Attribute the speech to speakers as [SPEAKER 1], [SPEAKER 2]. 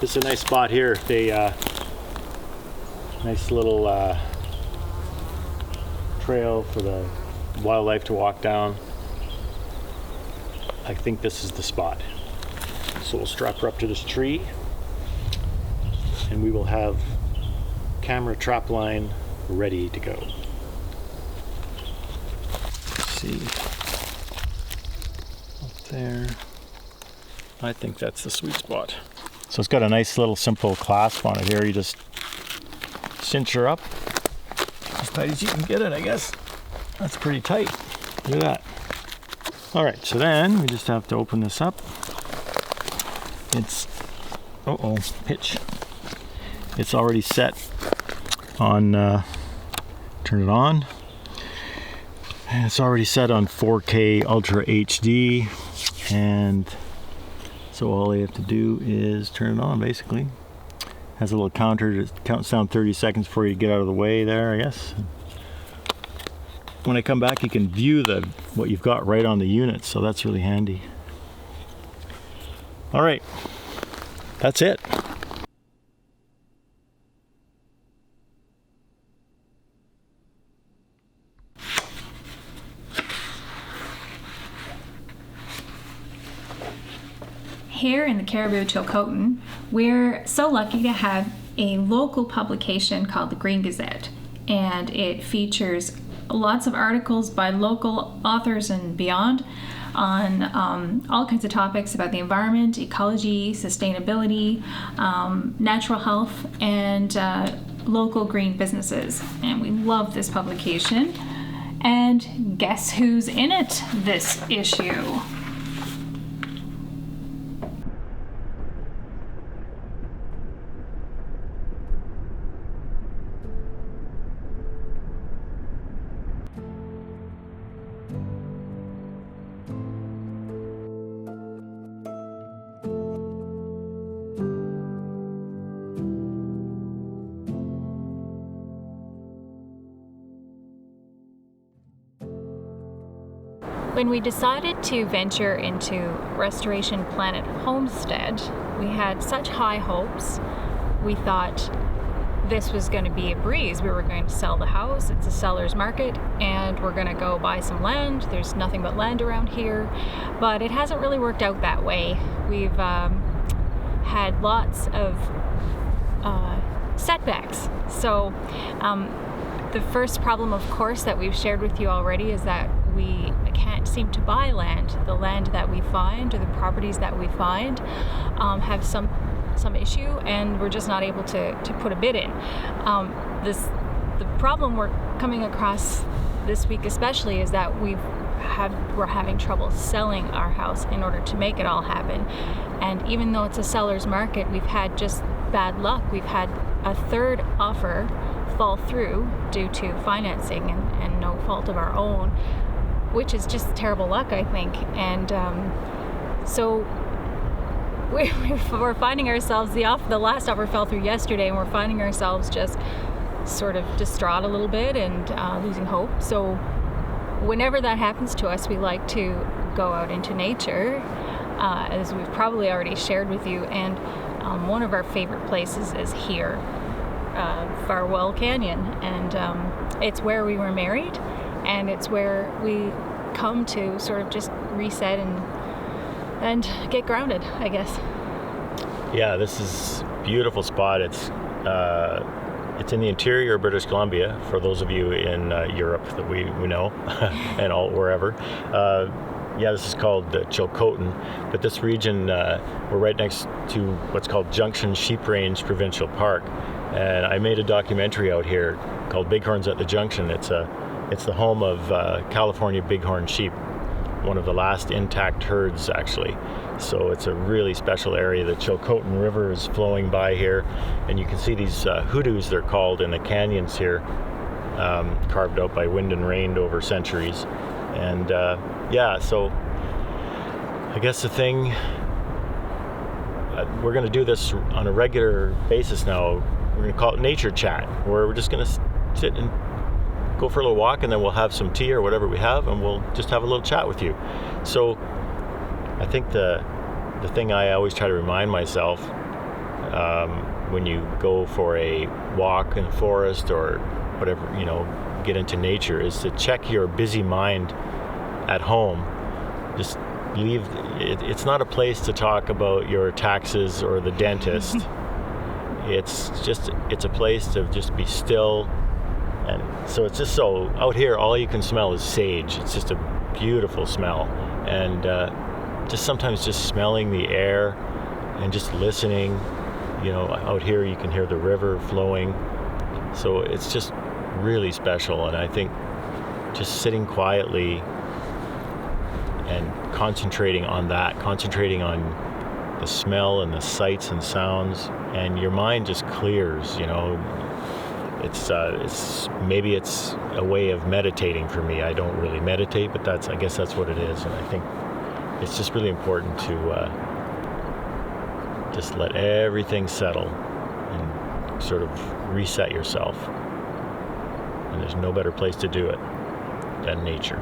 [SPEAKER 1] This is a nice spot here. They nice little trail for the wildlife to walk down. I think this is the spot. So we'll strap her up to this tree, and we will have camera trap line ready to go. Let's see. Up there. I think that's the sweet spot. So it's got a nice little simple clasp on it here. You just cinch her up as tight as you can get it, I guess. That's pretty tight. Look at that. All right, so then we just have to open this up. It's, pitch. It's already set on, turn it on. And it's already set on 4K Ultra HD. And so all you have to do is turn it on, basically. Has a little counter that counts down 30 seconds before you get out of the way there, I guess. When I come back, you can view what you've got right on the unit, so that's really handy. All right, that's it.
[SPEAKER 2] Here in the Caribou Chilcotin, we're so lucky to have a local publication called the Green Gazette, and it features lots of articles by local authors and beyond on all kinds of topics about the environment, ecology, sustainability, natural health, and local green businesses. And we love this publication. And guess who's in it this issue? When we decided to venture into Restoration Planet Homestead, we had such high hopes. We thought this was going to be a breeze. We were going to sell the house. It's a seller's market, and we're going to go buy some land. There's nothing but land around here, but it hasn't really worked out that way. We've had lots of setbacks. So the first problem, of course, that we've shared with you already is that we can't seem to buy land. The land that we find, or the properties that we find, have some issue, and we're just not able to put a bid in. The problem we're coming across this week especially is that we're having trouble selling our house in order to make it all happen. And even though it's a seller's market, we've had just bad luck. We've had a third offer fall through due to financing and no fault of our own, which is just terrible luck, I think. And so we're finding ourselves, the last offer fell through yesterday, and we're finding ourselves just sort of distraught a little bit and losing hope. So whenever that happens to us, we like to go out into nature, as we've probably already shared with you. And one of our favorite places is here, Farwell Canyon. And it's where we were married, and it's where we come to sort of just reset and get grounded, I guess.
[SPEAKER 1] Yeah, this is a beautiful spot. It's in the interior of British Columbia, for those of you in Europe that we know, and all wherever. Yeah, this is called Chilcotin, but this region, we're right next to what's called Junction Sheep Range Provincial Park, and I made a documentary out here called Bighorns at the Junction. It's the home of California Bighorn Sheep, one of the last intact herds, actually. So it's a really special area. The Chilcotin River is flowing by here, and you can see these hoodoos, they're called, in the canyons here, carved out by wind and rain over centuries. And yeah, so I guess the thing, we're going to do this on a regular basis now. We're going to call it Nature Chat, where we're just going to sit and go for a little walk, and then we'll have some tea or whatever we have, and we'll just have a little chat with you. So I think the thing I always try to remind myself when you go for a walk in the forest or whatever, get into nature, is to check your busy mind at home. Just leave. It's not a place to talk about your taxes or the dentist. It's a place to just be still. And so it's just so out here, all you can smell is sage. It's just a beautiful smell. And just sometimes just smelling the air and just listening. Out here you can hear the river flowing. So it's just really special. And I think just sitting quietly and concentrating on the smell and the sights and sounds, and your mind just clears. Maybe it's a way of meditating for me. I don't really meditate, but I guess that's what it is. And I think it's just really important to just let everything settle and sort of reset yourself. And there's no better place to do it than nature.